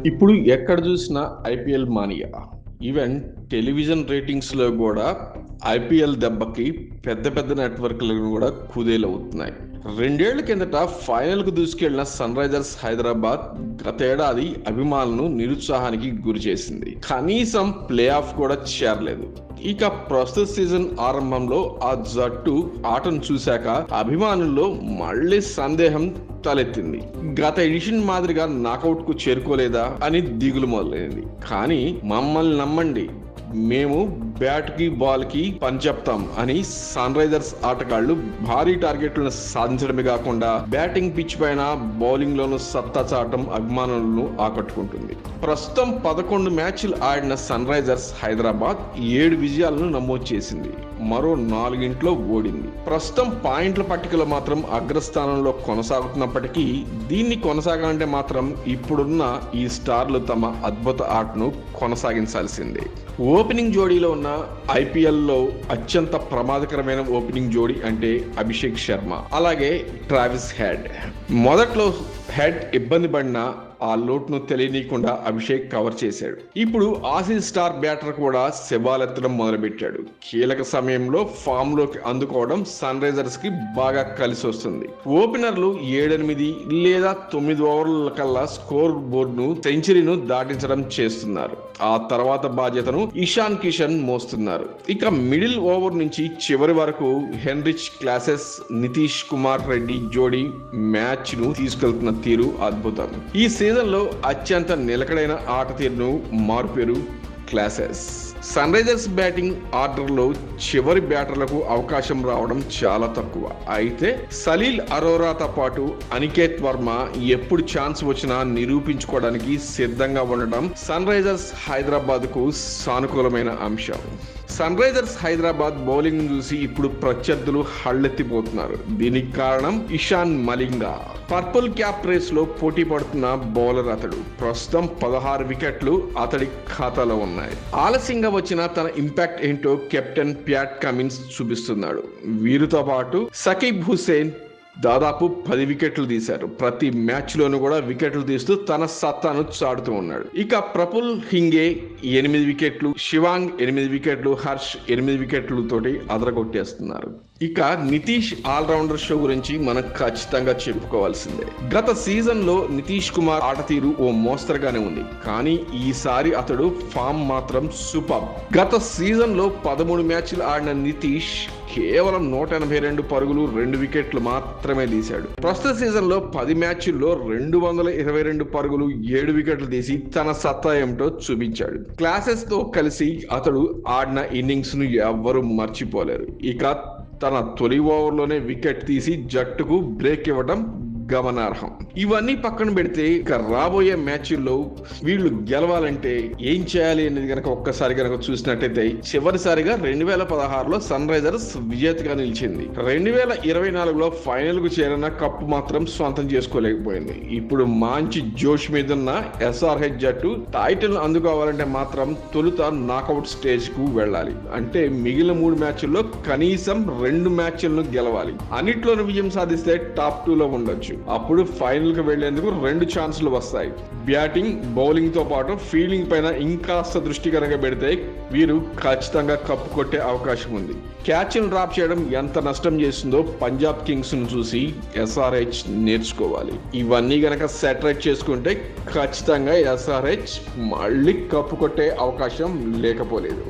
ఇప్పుడు ఎక్కడ చూసినా ఐపీఎల్ మానియా. ఈవెన్ టెలివిజన్ రేటింగ్స్లో కూడా ఐపీఎల్ దెబ్బకి పెద్ద పెద్ద నెట్వర్క్లను కూడా కుదేలవుతున్నాయి. 2 ఏళ్ల కిందట ఫైనల్కు దూసుకెళ్లిన సన్ రైజర్స్ హైదరాబాద్ గతేడాది అభిమానులను నిరుత్సాహానికి గురి చేసింది. కనీసం ప్లే ఆఫ్ కూడా చేరలేదు. ఇక ప్రస్తుత సీజన్ ఆరంభంలో ఆ జట్టు ఆటను చూశాక అభిమానుల్లో మళ్ళీ సందేహం తలెత్తింది. గత ఎడిషన్ మాదిరిగా నాకౌట్ కు చేరుకోలేదా అని దిగులు మొదలైంది. కానీ మమ్మల్ని నమ్మండి, మేము బ్యాట్ కి బాల్ కి పని చెప్తాం అని సన్ రైజర్స్ ఆటగాళ్లు భారీ టార్గెట్లను సాధించడమే కాకుండా బ్యాటింగ్ పిచ్ పైన బౌలింగ్ లోను సత్తా చాటం అభిమానులను ఆకట్టుకుంటుంది. ప్రస్తుతం 11 మ్యాచ్లు ఆడిన సన్ రైజర్స్ హైదరాబాద్ 7 విజయాలను నమోదు చేసింది. మరో 4 ఓడింది. ప్రస్తుతం పాయింట్ల పట్టికలో మాత్రం అగ్రస్థానంలో కొనసాగుతున్నప్పటికీ దీన్ని కొనసాగాలంటే మాత్రం ఇప్పుడున్న ఈ స్టార్లు తమ అద్భుత ఆటను కొనసాగించాల్సిందే. ఓపెనింగ్ జోడీలో ఉన్న ఐపీఎల్లో అత్యంత ప్రమాదకరమైన ఓపెనింగ్ జోడీ అంటే అభిషేక్ శర్మ, అలాగే ట్రావిస్ హెడ్. మొదట్లో హెడ్ ఇబ్బంది పడిన ఆ లోటును తెలియనీయకుండా అభిషేక్ కవర్ చేశాడు. ఇప్పుడు ఆసీ స్టార్ బ్యాటర్ కూడా శవాలెత్తడం మొదలుపెట్టాడు. కీలక సమయంలో ఫామ్ లోకి అందుకోవడం సన్ రైజర్స్ కి బాగా కలిసి వస్తుంది. ఓపెనర్లు 7-8 లేదా 9 ఓవర్ల కల్లా స్కోర్ బోర్డును సెంచరీను దాటించడం చేస్తున్నారు. ఆ తర్వాత బాధ్యతను ఇషాన్ కిషన్ మోస్తున్నారు. ఇక మిడిల్ ఓవర్ నుంచి చివరి వరకు హెన్రిచ్ క్లాసెస్, నితీష్ కుమార్ రెడ్డి జోడీ మ్యాచ్ ను తీసుకెళ్తున్న తీరు అద్భుతం. ఈ సీజన్ లో అత్యంత నిలకడైన ఆట తీరును మారుపేరు క్లాసెస్. సన్ రైజర్స్ బ్యాటింగ్ ఆర్డర్లో చివరి బ్యాటర్లకు అవకాశం రావడం చాలా తక్కువ. అయితే సలీల్ అరోరాతో పాటు అనికేత్ వర్మ ఎప్పుడు ఛాన్స్ వచ్చినా నిరూపించుకోవడానికి సిద్ధంగా ఉండడం సన్ రైజర్స్ హైదరాబాద్ కు సానుకూలమైన అంశం. సన్ రైజర్స్ హైదరాబాద్ బౌలింగ్ చూసి ఇప్పుడు ప్రత్యర్థులు హళ్ళెత్తిపోతున్నారు. దీనికి కారణం Ishan Malinga. Purple cap race లో పోటీ పడుతున్న బౌలర్ అతడు. ప్రస్తుతం 16 వికెట్లు అతడి ఖాతాలో ఉన్నాయి. ఆలస్యంగా వచ్చిన తన ఇంపాక్ట్ ఏంటో కెప్టెన్ ప్యాట్ కమిన్స్ చూపిస్తున్నాడు. వీరితో పాటు సకీబ్ హుసేన్ దాదాపు 10 వికెట్లు తీశారు. ప్రతి మ్యాచ్ లోనూ కూడా వికెట్లు తీస్తూ తన సత్తాను చాటుతూ ఉన్నాడు. ఇక ప్రఫుల్ హింగే 8 వికెట్లు, శివాంగ్ 8 వికెట్లు, హర్ష్ 8 వికెట్లు తోటి అదరగొట్టేస్తున్నారు. ఇక నితీష్ ఆల్రౌండర్ షో గురించి మనం ఖచ్చితంగా చెప్పుకోవాల్సిందే. గత సీజన్ లో నితీష్ కుమార్ ఆట తీరు ఓ మోస్తరుగానే ఉంది. కానీ ఈసారి అతడు ఫామ్ మాత్రం సూపర్. గత సీజన్ లో 13 మ్యాచ్లు ఆడిన నితీష్ కేవలం 182 పరుగులు, 2 వికెట్లు మాత్రమే తీశాడు. ప్రస్తుత సీజన్ లో 10 మ్యాచ్ల్లో 222 పరుగులు, 7 వికెట్లు తీసి తన సత్తా ఏమిటో చూపించాడు. క్లాసెస్ తో కలిసి అతడు ఆడిన ఇన్నింగ్స్ ను ఎవ్వరూ మర్చిపోలేరు. ఇక తన తొలి ఓవర్లోనే వికెట్ తీసి జట్టుకు బ్రేక్ ఇవ్వడం గమనార్హం. ఇవన్నీ పక్కన పెడితే ఇక రాబోయే మ్యాచ్ల్లో వీళ్ళు గెలవాలంటే ఏం చేయాలి అనేది గనక ఒక్కసారి గనక చూసినట్టయితే చివరిసారిగా 2016లో సన్ రైజర్స్ విజేతగా నిలిచింది. 2024లో ఫైనల్ కు చేరిన కప్పు మాత్రం సొంతం చేసుకోలేకపోయింది. ఇప్పుడు మంచి జోష్ మీదున్న ఎస్ఆర్హెచ్ జట్టు టైటిల్ అందుకోవాలంటే మాత్రం తొలుత నాకౌట్ స్టేజ్ కు వెళ్ళాలి. అంటే మిగిలిన 3 మ్యాచ్ల్లో కనీసం 2 మ్యాచ్లను గెలవాలి. అన్నిట్లోనూ విజయం సాధిస్తే టాప్ 2లో ఉండొచ్చు. అప్పుడు ఫైనల్ కు వెళ్లేందుకు 2 ఛాన్సులు వస్తాయి. బ్యాటింగ్, బౌలింగ్ తో పాటు ఫీల్డింగ్ పైన ఇంకాస్త దృష్టి కనుక పెడితే వీరు ఖచ్చితంగా కప్పు కొట్టే అవకాశం ఉంది. క్యాచ్ ను డ్రాప్ చేయడం ఎంత నష్టం చేస్తుందో పంజాబ్ కింగ్స్ ను చూసి ఎస్ఆర్హెచ్ నేర్చుకోవాలి. ఇవన్నీ గనక సెటరేట్ చేసుకుంటే ఖచ్చితంగా ఎస్ఆర్హెచ్ మళ్ళీ కప్పు కొట్టే అవకాశం లేకపోలేదు.